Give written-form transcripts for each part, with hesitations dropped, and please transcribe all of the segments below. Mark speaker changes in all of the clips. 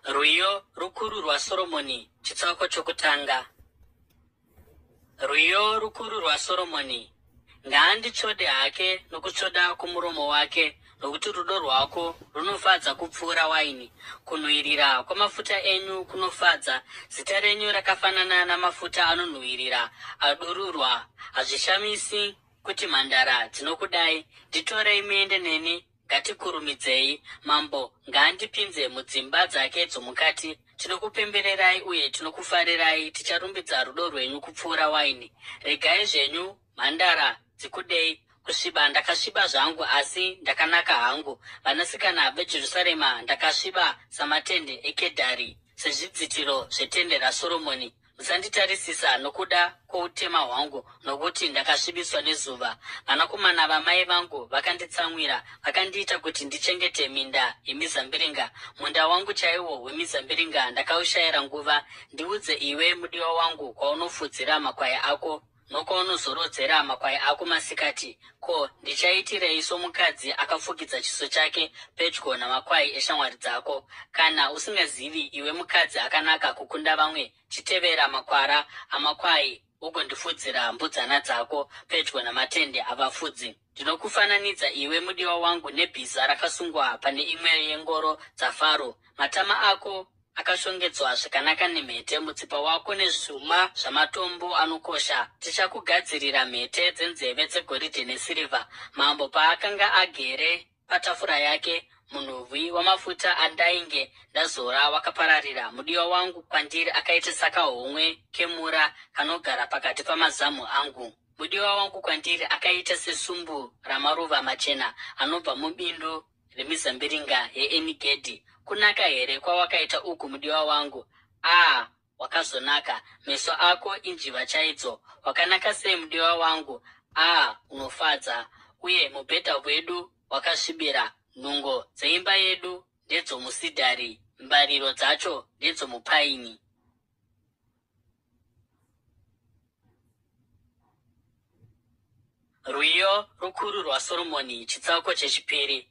Speaker 1: Rwiyo rukuru rwa Soromoni, chitsauko chokutanga. Rwiyo rukuru rwa Soromoni. Ngaandichode hake nokutsvoda kumuromo wake, nokuti rudo rwako runofadza kupfuura waini. Kunhuhwirira kwamafuta enyu kunofadza, zita renyu rakafanana namafuta anonhuhwirira, adururwa. Hazvishamisi kuti mhandara dzinokudai. Nditorei muende neni, ngatikurumidzei. Mambo ngaandipinze mudzimba dzake dzomukati. Tinokupembererai uye tinokufarirai, ticharumbidza rudo rwenyu kupfuura waini. Regai zvenyu mhandara dzikudei. Kusviba ndakasviba zvangu, asi ndakanaka hangu. Vanasikana veJerusarema ndakasviba samatende eKedhari, sezvidzitiro zvetende raSoromoni. Musanditarisisa nokuda kwoutema hwangu, nokuti ndakasvibiswa nezuva. Vanakomana vamai vangu vakanditsamwira, vakandiita kuti ndichengete minda yemizambiringa. Munda wangu chaiwo wemizambiringa ndakaushayira nguva. Ndiudze iwe, mudiwa wangu, kwaunofudzira makwai ako, nokwaunozorodzera makwai ako masikati. Ko, ndichaitirei somukadzi akafukidza chiso chake pedyo namakwai eshamwari dzako? Kana usingazivi, iwe mukadzi akanaka kukunda vamwe, chitevera makwara amakwai ugondifudzira mbudzana dzako pedyo namatende avafudzi. Ndinokufananidza iwe, mudiwa wangu, nebhiza rakasungwa pane imwe yengoro dzaFaro. Matama ako akashongedzwa zvakanaka nemhete, mutsipa wako nezvuma zvamatombo anokosha. Tichakugadzirira mhete dzenzeve dzegoridhe nesirivha. Mambo paakanga agere patafura yake, munhuhwi wamafuta andainge ndazora wakapararira. Mudiwa wangu kwandiri akaita sakahomwe kemura kanogara pakati pamazamu angu. Mudiwa wangu kwandiri akaita sesumbu ramaruva machena anobva mubindu remizambiringa yeEnigedhi. Kunaka here kwawakaita uku, mudiwa wangu? Wakazonaka. Meso ako injiva chaidzo. Wakanaka sei, mudiwa wangu? Unofadza. Uye mubhedha wedu wakasvibira. Nhungo dzeimba yedu ndedzomusidhari, mbariro dzacho ndedzomupaini. Rwiyo rukuru rwaSoromoni, chitsauko chechipiri.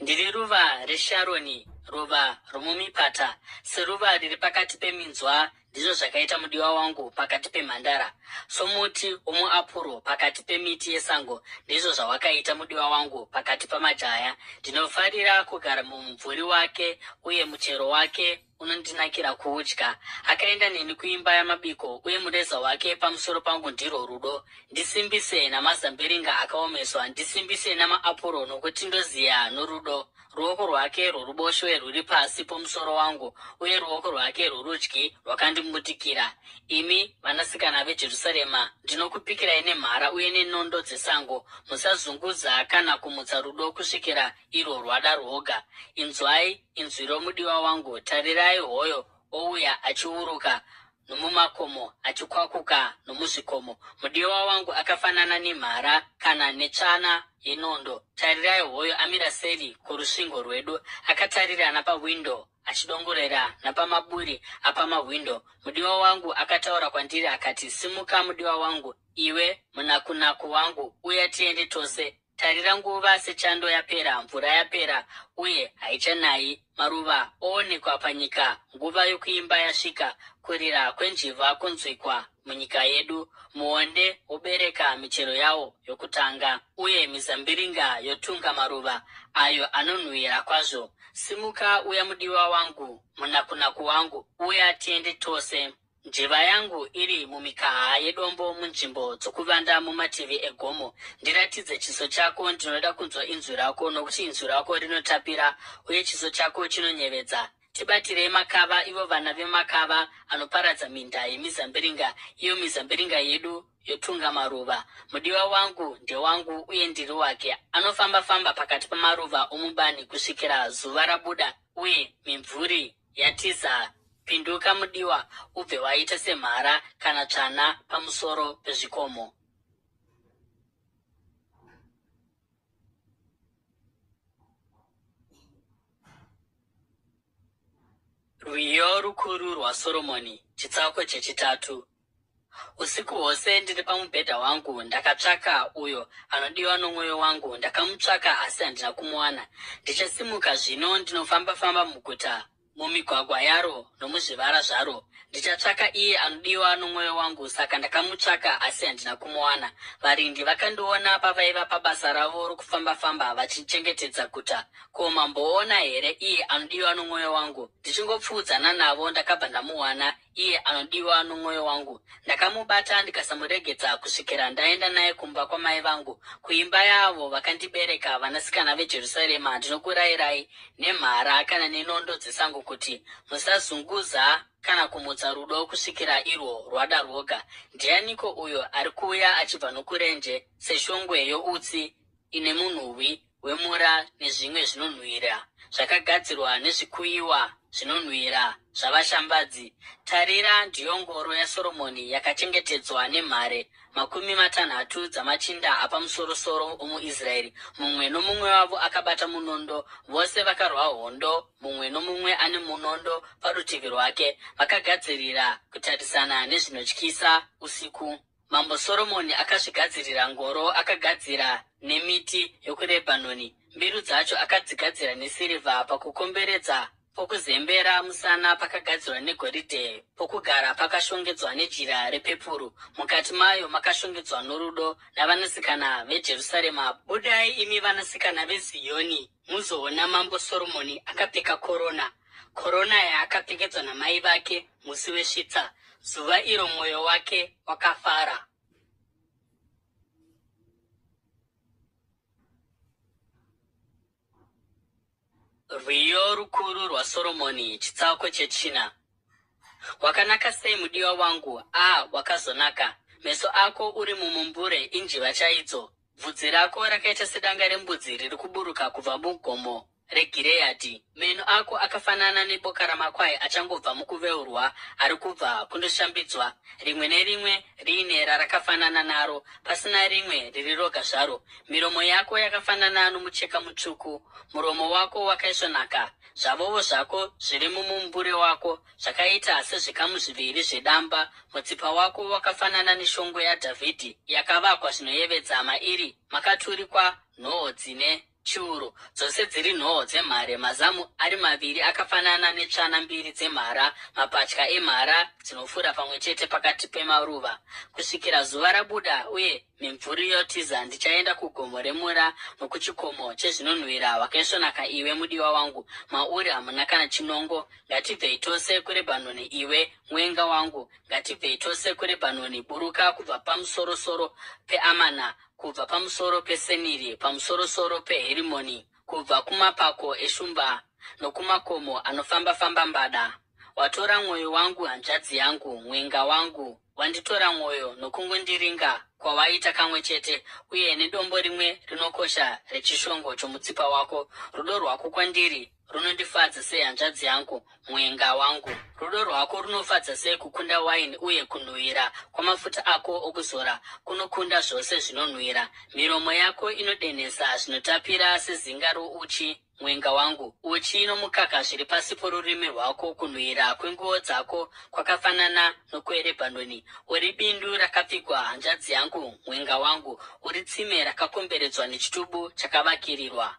Speaker 1: Ndiri ruva reSharoni, ruva romumipata. Seruva riri pakati peminzwa, ndizvo zvakaita mudiwa wangu pakati pemhandara. Somuti womuapuro pakati pemiti yesango, ndizvo zvawakaita mudiwa wangu pakati pamajaya. Ndinofarira kugara mumumvuri wake, uye muchero wake unondinakira kuudya. Akaenda neni kuimba yamabiko, uye mureza wake pamusoro pangu ndirwo rudo. Ndisimbise namazambiringa akaomeswa, ndisimbise namaapuro, nokuti ndoziya norudo. Ruoko rwake rworuboshwe rwuri pasi pomusoro wangu, uye ruoko rwake rworudyi rwakandimutikira. Imi vanasikana veJerusarema, ndinokupikirai nemhara uye nenondo dzesango. Musazunguza kana kumutsa rudo kusvikira irwo rwada rwoga. Inzwai inzwi romudiwa wangu, tarirai, hoyo ouya achiuruka nomumakomo, achikwakuka nomuzvikomo. Mudiwa wangu akafanana nemhara kana netsvana yenondo. Tarirai, hoyo amira seri kurusvingo rwedu, akatarira napawindo, achidongorera napamaburi apamawindo. Mudiwa wangu akataura kwandiri akati, simuka mudiwa wangu, iwe munakunaku wangu, uya tiende tose. Tarira, nguva sechando yapera, mvura yapera, uye haichanayi. Maruva oonekwa panyika, nguva yokuimba yasvika. Kurira kwenjiva kunzwikwa munyika yedu. Muonde wobereka michero yawo yokutanga, uye mizambiringa yotunga maruva ayo anonhuhwira kwazvo. Simuka, uya mudiwa wangu, munakunaku wangu, uya tiende tose. Njiva yangu iri mumikaha yedombo, munzvimbo dzokuvanda mumativi egomo. Ndiratidze chiso chako, ndinoda kunzwa inzwi rako, nokuti inzwi rako rinotapira, uye chiso chako chinonyevedza. Tibatirei makava, ivo vana vemakava, anoparadza minda yemizambiringa, iyo mizambiringa yedu yotunga maruva. Mudiwa wangu ndewangu, uye ndiri wake. Anofamba-famba pakati pamaruva omubani kusvikira zuva rabuda, uye mimvuri yatiza. Pinduka mudiwa, ubve waita semhara kana tsvana pamusoro pezvikomo. Rwiyo rukuru rwaSoromoni, chitsauko chechitatu. Usiku hwose ndiri pamubhedha wangu, ndakatsvaka uyo anodiwa nomwoyo wangu. Ndakamutsvaka, asi handina kumuwana. Ndichasimuka zvino, ndinofamba-famba muguta mumigwagwa yaro nomuzvivara zvaro. Ndichatsvaka iye anodiwa nomwoyo wangu, saka ndakamutsvaka asi handina kumuwana. Varindi vakandiona pavaiva pabasa ravo rokufamba-famba vachichengetedza guta. Ko, mamboona here iye anodiwa nomwoyo wangu? Ndichingopfuudzana navo ndakabva ndamuwana iye anodiwa nomwoyo wangu. Ndakamubata ndikasamuregedza kusvikira ndaenda naye kumba kwamai vangu, kuimba yavo vakandibereka, vanasikana veJerusarema. Ndinokurayirai nemhara kana nenondo dzesango kuti musazunguza kana kumutsa rudo kusvikira irwo rwada rwoga. Ndianiko uyo ari kuuya achibva nokurenje seshongwe youtsi ine munhuwi wemura nezvimwe zvinonhuhwira zvakagadzirwa nezvikuyiwa zvinonhuhwira zvavashambadzi? Tarira, ndiyo ngoro yaSoromoni yakachengetedzwa nemhare 60 dzamachinda apamusoro-soro omuIsraeri. Mumwe nomumwe wavo akabata munondo, vose vakarwa hondo, mumwe nomumwe ane munondo parutivi rwake. Vakagadzirira kutarisana nezvinotyisa usiku. Mambo Soromoni akazvigadzirira ngoro, akagadzira nemiti yokuRebhanoni. Mbiru dzacho akadzigadzira nesirivha. Pakukomberedza pokuzembera musana pakagadzirwa negoridhe. Pokugara pakashongedzwa nejira repepuru. Mukati mayo makashongedzwa norudo navanasikana veJerusarema. Budai imi vanasikana veZioni, muzoona mambo Soromoni akapfeka korona yaakapfekedzwa namai vake musi wesvitsa, zuva iro mwoyo wake wakafara. Rwiyo rukuru rwaSoromoni, chitsauko chechina. Wakanaka sei mudiwa wangu, wakazonaka! Meso ako uri mumumbure injiva chaidzo. Bvudzi rako rakaita sedanga rembudzi riri kuburuka kubva mugomo reGireadhi. Meno ako akafanana neboka ramakwai achangobva mukuveurwa, ari kubva kundoshambidzwa. Rimwe nerimwe riine rarakafanana naro, pasina rimwe riri roga zvaro. Miromo yako yakafanana nomucheka mutsvuku, muromo wako wakaisvonaka. Zvavovo zvako zviri mumumbure wako zvakaita sezvikamu zviviri zvedamba. Mutsipa wako wakafanana neshongwe yaDhavhidhi yakavakwa zvinoyevedza. Mairi makaturikwa nhoo dzine chiuru, dzose dziri nhoo dzemhare. Mazamu ari maviri akafanana netsvana mbiri dzemhara, mapatya emhara dzinofura pamwe chete pakati pemaruva. Kusvikira zuva rabuda uye mimvuri yotiza, ndichaenda kugomo remura nokuchikomo chezvinonhuhwira. Wakaisvonaka iwe mudiwa wangu, mauri hamuna kana chinongo. Ngatibvei tose kuRebhanoni, iwe mwenga wangu. Ngatibvei tose kuRebhanoni, buruka kubva pamusoro-soro peAmana, kubva pamusoro peSeniri, pamusoro-soro peHerimoni, kubva kumapako eshumba nokumakomo anofamba-famba mbada. Watora mwoyo wangu, hanzvadzi yangu, mwenga wangu. Wanditora mwoyo nokungondiringa kwawaita kamwe chete, uye nedombo rimwe rinokosha rechishongo chomutsipa wako. Rudo rwako kwandiri runondifadza sei, hanzvadzi yangu, mwenga wangu. Rudo rwako runofadza sei kukunda waini, uye kunhuhwira kwamafuta ako okuzora kunokunda zvose zvinonhuhwira. Miromo yako inodenhesa zvinotapira sezinga rouchi, mwenga wangu. Uchi nomukaka zviri pasi porurimi rwako. Kunhuhwira kwenguo dzako kwakafanana nokweRebhanoni. Uri bindu rakapfigwa, hanzvadzi yangu, mwenga wangu. Uri tsime rakakomberedzwa nechitubu chakavakirirwa.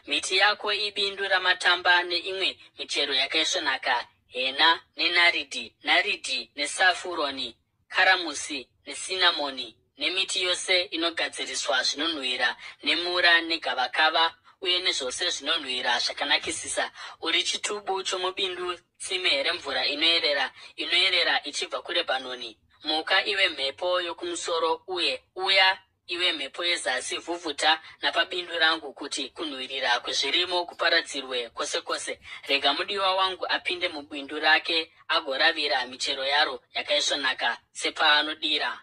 Speaker 1: Miti yako ibindu ramatamba neimwe michero yakaisvonaka, hena nenaridhi nesafuroni, karamusi nesinamoni, nemiti yose inogadziriswa zvinonhuhwira, nemura negavakava, uye nezvose zvinonhuhwira zvakanakisisa. Uri chitubu chomubindu, tsime remvura inoerera ichibva kuRebhanoni. Muka iwe mhepo yokumusoro, uye uya iwe mhepo yezasi, vhuvhuta napabindu rangu, kuti kunhuhwirira kwezvirimo kuparadzirwe kwose kwose. Rega mudiwa wangu apinde mubindu rake agoravira michero yaro yakaisvonaka sepaanodira.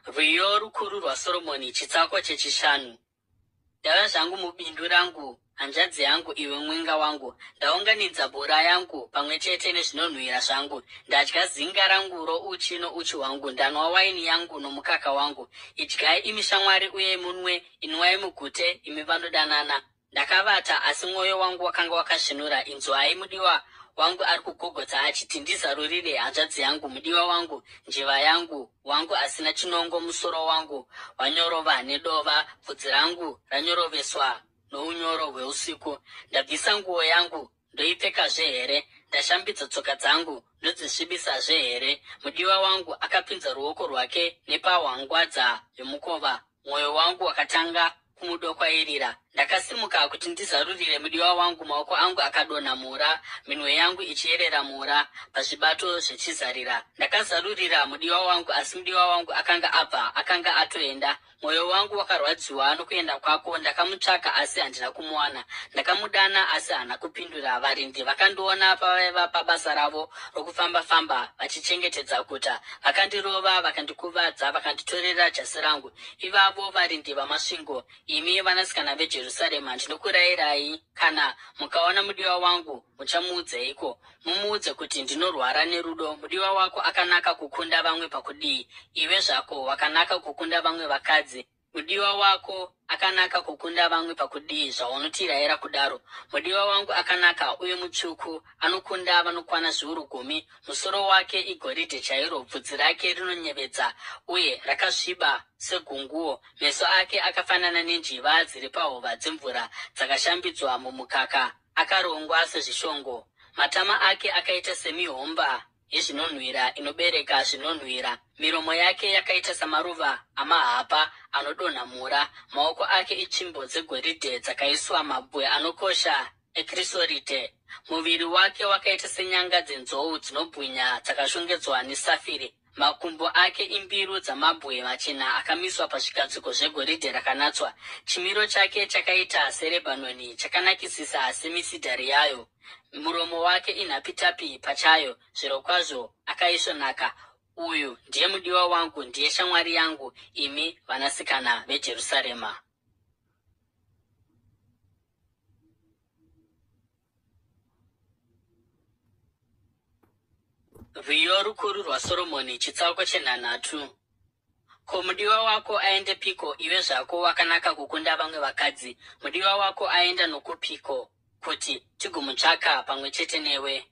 Speaker 1: Rwiyo rukuru rwaSoromoni, chitsauko chechishanu. Ndava zvangu mubindu rangu, hanzvadzi yangu, iwe mwenga wangu. Ndaunganidza bura yangu pamwe chete nezvinonhuhwira zvangu. Ndadya zinga rangu rouchi nouchi hwangu. Ndanwa waini yangu nomukaka wangu. Idyai imi shamwari uye munwe, inwai mugute imi vanodanana. Ndakavata asi mwoyo wangu wakanga wakasvinura. Inzwai mudiwa wangu ari kugogotsa achiti, ndizarurire hanzvadzi yangu, mudiwa wangu, njiva yangu, wangu asina chinongo, musoro wangu wanyorova nedova, bvudzi rangu ranyoroveswa nounyoro hweusiku. Ndabvisa nguo yangu ndoipfekazve here? Ndashambidza tsoka dzangu ndodzisvibisazve here? Mudiwa wangu akapinza ruoko rwake nepahwangwadza yomukova. Mwoyo wangu wakatanga kumudokwairira. Ndakasimuka kuti ndizarurire mudiwa wangu, maoko angu akadonha mura, minwe yangu ichiyerera mura pazvibato zvechizarira. Ndakazarurira mudiwa wangu, asi mudiwa wangu akanga atoenda. Mwoyo wangu wakarwadziwa nokuenda kwako. Ndakamutsvaka asi handina kumuwana. Ndakamudana asi haana kupindura. Varindi vakandiona pavaiva pabasa ravo rokufamba-famba vachichengetedza guta. Vakandirova, vakandikuvadza, vakanditorera jasi rangu. Ivavo varindi vamasvingo. Imi vanasikana veJerusarema, ndinokurayirai, kana mukaona mudiwa wangu muchamuudzeiko? Mumuudze kuti ndinorwara nerudo. Mudiwa wako akanaka kukunda vamwe pakudii, iwe zvako wakanaka kukunda vamwe vakadzi. Mudiwa wako akanaka kukunda vamwe pakudii, zvaunotirayira kudaro. Mudiwa wangu akanaka uye mutsvuku, anokunda vanokwana zviuru 10. Musoro wake igoridhe chairo, bvudzi rake rinonyevedza uye rakasviba segunguo. Meso ake akafanana nenjiva dziri pahova dzemvura dzakashambidzwa mumukaka, akarongwa sezvishongo. Matama ake akaita semihomba yezvinonhuhwira inobereka zvinonhuhwira. Miromo yake yakaita samaruva amahapa anodonha mura. Maoko ake itsvimbo dzegoridhe dzakaiswa mabwe anokosha ekrisorite. Muviri wake wakaita senyanga dzenzou dzinobwinya dzakashongedzwa nesafiri. Makumbo ake imbiru dzamabwe machena akamiswa pazvigadziko zvegoridhe rakanatswa. Chimiro chake chakaita seRebhanoni, chakanakisisa semisidhari yayo. Muromo wake inhapitapi pachayo, zvirokwazvo akaisvonaka. Uyu ndiye mudiwa wangu, ndiye shamwari yangu, imi vanasikana veJerusarema. Rwiyo rukuru rwaSoromoni, chitsauko 9. Ko, mudiwa wako aende piko, iwe zvako wakanaka kukunda vamwe vakadzi? Mudiwa wako aenda nokupiko kuti tigomutsvaka pamwe chete newe?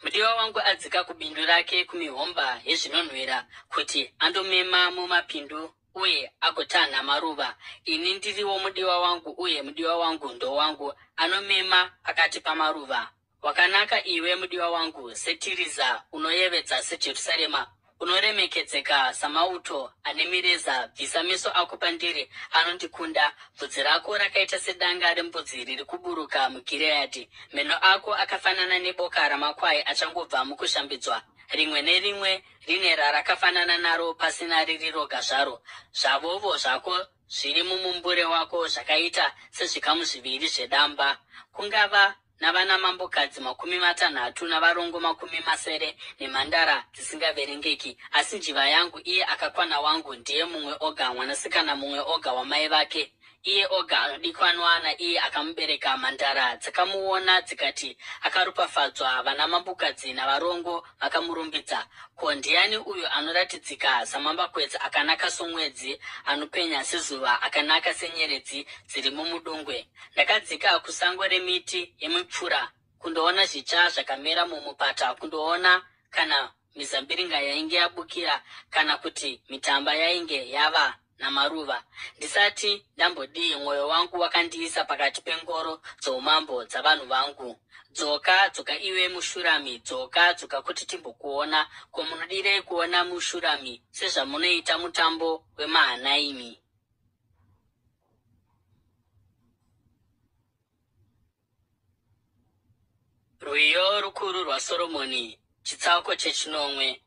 Speaker 1: Mudiwa wangu adzika kubindu rake kumihomba yezvinonhuhwira kuti andomema mumapindu uye agotanha maruva. Ini ndiriwo mudiwa wangu, uye mudiwa wangu ndowangu, anomema pakati pamaruva. Wakanaka iwe mudiwa wangu seTiriza, unoyevedza seJerusarema. Unoremekedzeka samauto ane mireza. Bvisa meso ako pandiri, anondikunda. Bvudzi rako rakaita sedanga rembudzi riri kuburuka muGireadhi. Meno ako akafanana neboka ramakwai achangobva mukushambidzwa. Rimwe nerimwe rine rarakafanana naro, pasina riri roga zvaro. Zvavovo zvako zviri mumumbure wako zvakaita sezvikamu 2 zvedamba. Kungava navana mambokadzi 60 navarongo 70 nemhandara dzisingaverengeki. Asi njiva yangu, iye akakwana wangu, ndiye mumwe oga, mwanasikana mumwe oga wamai vake. Iye oga anodikanwa naiye akamubereka. Mhandara dzakamuona dzikati akaropafadzwa. Vana mambokadzi navarongo vakamurumbidza. Ko, ndiani uyo anoratidzika samambakwedza, akanaka somwedzi, anopenya sezuva, akanaka senyeredzi dziri mumudungwe? Ndakadzika kusango remiti yemipfura kundoona zvitsva zvakamera mumupata, kundoona kana mizambiringa yainge yabukira, kana kuti mitamba yainge yava namaruva. Ndisati ndambodii, mwoyo wangu wakandiisa pakati pengoro dzoumambo dzavanhu vangu. Dzoka, dzoka iwe muShurami, dzoka, dzoka kuti timbokuona. Ko, munodirei kuona muShurami sezvamunoita mutambo weMahanaimi? Rwiyo rukuru rwaSoromoni, chitsauko 9.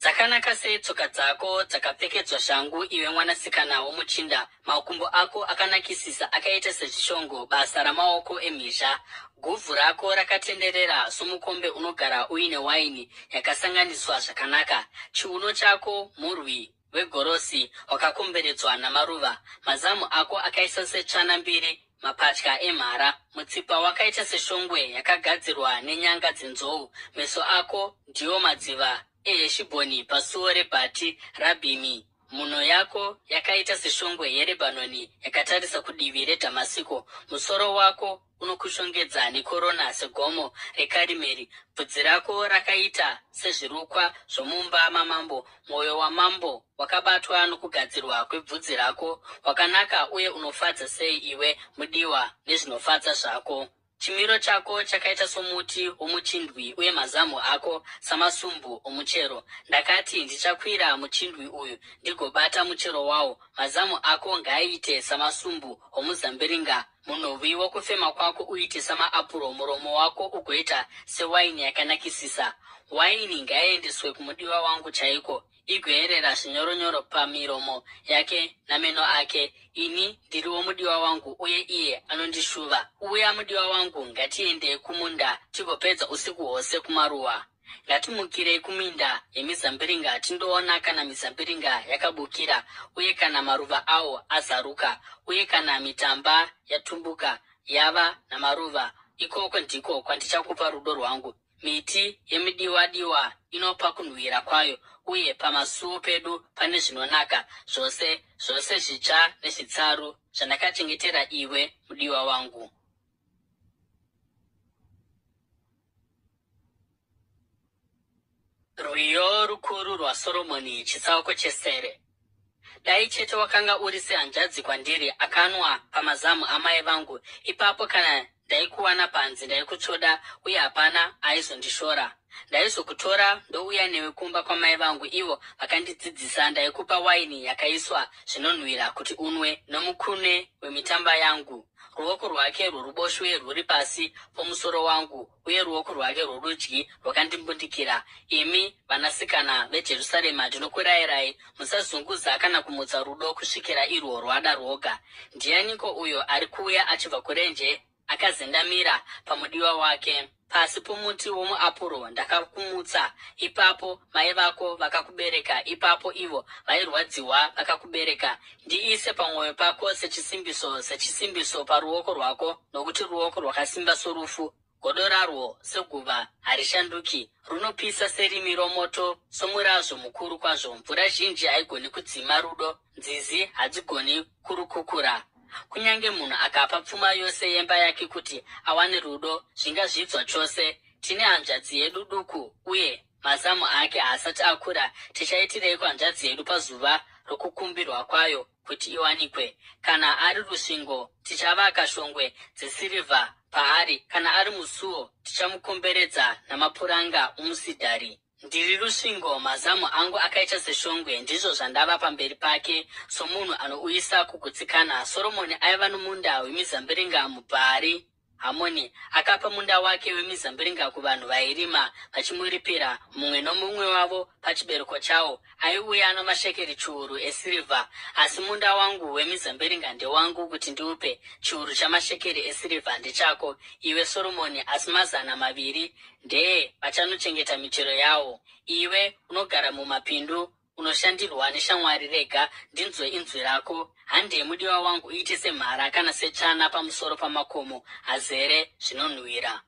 Speaker 1: Dzakanaka sei tsoka dzako dzakapfekedzwa shangu, iwe mwanasikana womuchinda. Makumbo ako akanakisisa akaita sezvishongo, basa ramaoko emhizha. Guvhu rako rakatenderera somukombe unogara uine waini yakasanganiswa zvakanaka. Chiuno chako murwi wegorosi wakakomberedzwa namaruva. Mazamu ako akaita setsvana mbiri, mapatya emhara. Mutsipa wakaita seshongwe yakagadzirwa nenyanga dzenzou. Meso ako ndiwo madziva eHeshibhoni pasuo reBhati Rabhimi. Muno yako yakaita seshongwe yeRebhanoni yakatarisa kudivi reDhamasiko. Musoro wako unokushongedza nekorona segomo rekarimeri. Bvudzi rako rakaita sezvirukwa zvomumba mamambo. Mwoyo wamambo wakabatwa nokugadzirwa kwebvudzi rako. Wakanaka uye unofadza sei iwe mudiwa nezvinofadza zvako. Chimiro chako chakaita somuti womuchindwi uye mazamu ako samasumbu omuchero. Ndakati ndichakwira muchindwi uyu ndigobata muchero wawo. Mazamu ako ngaaite samasumbu omuzambiringa. Munhovi wokufema kwako uite samaapuro. Muromo wako ugoita sewaini yakanakisisa. Waini ngaiendeswe kumudiwa wangu chaiko, igoerera zvinyoronyoro pamiromo yake nameno ake. Ini ndiriwo mudiwa wangu uye iye anondishuva. Uya mudiwa wangu, ngatiende kumunda tigopedza usiku hwose kumaruwa. Ngatimukirei kuminda yemizambiringa tindoona kana mizambiringa yakabukira uye kana maruva awo azaruka uye kana mitamba yatumbuka yava namaruva. Ikoko ndiko kwandichakupa rudo rwangu. Miti yemidiwa-diwa inopa kunhuhwira kwayo, uye pamasuo pedu pane zvinonaka zvose zvitsva nezvitsaru zvandakachengetera iwe mudiwa wangu. Rwiyo rukuru rwaSoromoni, chitsauko chesere. Dai chete wakanga uri sehanzvadzi kwandiri, akanwa pamazamu amai vangu. Ipapo kana ndaikuwana panze ndaikutsvoda uye hapana aizondishora. Ndaizokutora ndouya newe kumba kwamai vangu, ivo vakandidzidzisa. Ndaikupa waini yakaiswa zvinonhuhwira kuti unwe nomukune wemitamba yangu. Ruoko rwake rworuboshwe rwuri pasi pomusoro wangu, uye ruoko rwake rworudyi rwakandimbundikira. Imi vanasikana veJerusarema, ndinokurayirai, musazunguza kana kumutsa rudo kusvikira irwo rwada rwoga. Ndianiko uyo ari kuuya achibva kurenje akazendamira pamudiwa wake? Pasi pomuti womuapuro ndakakumutsa. Ipapo mai vako vakakubereka, ipapo ivo vairwadziwa vakakubereka. Ndiise pamwoyo pako sechisimbiso paruoko rwako, nokuti ruoko rwakasimba sorufu. Godo rarwo seguva harishanduki, runopisa serimi romoto, somurazvo mukuru kwazvo. Mvura zhinji haigoni kudzima rudo, nzizi hadzigoni kurukukura. Kunyange munhu akapa pfuma yose yemba yake kuti awane rudo, zvingazvidzwa chose. Tine hanzvadzi yedu duku, uye mazamu ake haasati akura. Tichaitireiko hanzvadzi yedu pazuva rokukumbirwa kwayo kuti iwanikwe? Kana ari rusvingo, tichavaka shongwe dzesirivha paari. Kana ari musuo, tichamukomberedza namapuranga omusidhari. Ndiri rusvingo, mazamu angu akaita seshongwe, ndizvo zvandava pamberi pake, somunhu anouyisa kugutsikana. Soromoni aiva nomunda wemizambiringa muBhaari Hamoni. Akapa munda wake wemizambiringa kuvanhu vairima, vachimuripira mumwe nomumwe wavo pachibereko chawo. Aiuya namashekeri chiuru esirivha. Asi munda wangu wemizambiringa ndewangu kuti ndiupe. Chiuru chamashekeri esirivha ndechako, iwe Soromoni, asi 200 ndeye vachanochengeta michero yawo. Iwe unogara mumapindu, unoshandirwa neshamwari, rega ndinzwe inzwi rako. Handei mudiwa wangu uite semhara kana setsvana pamusoro pamakomo azere zvinonhuhwira.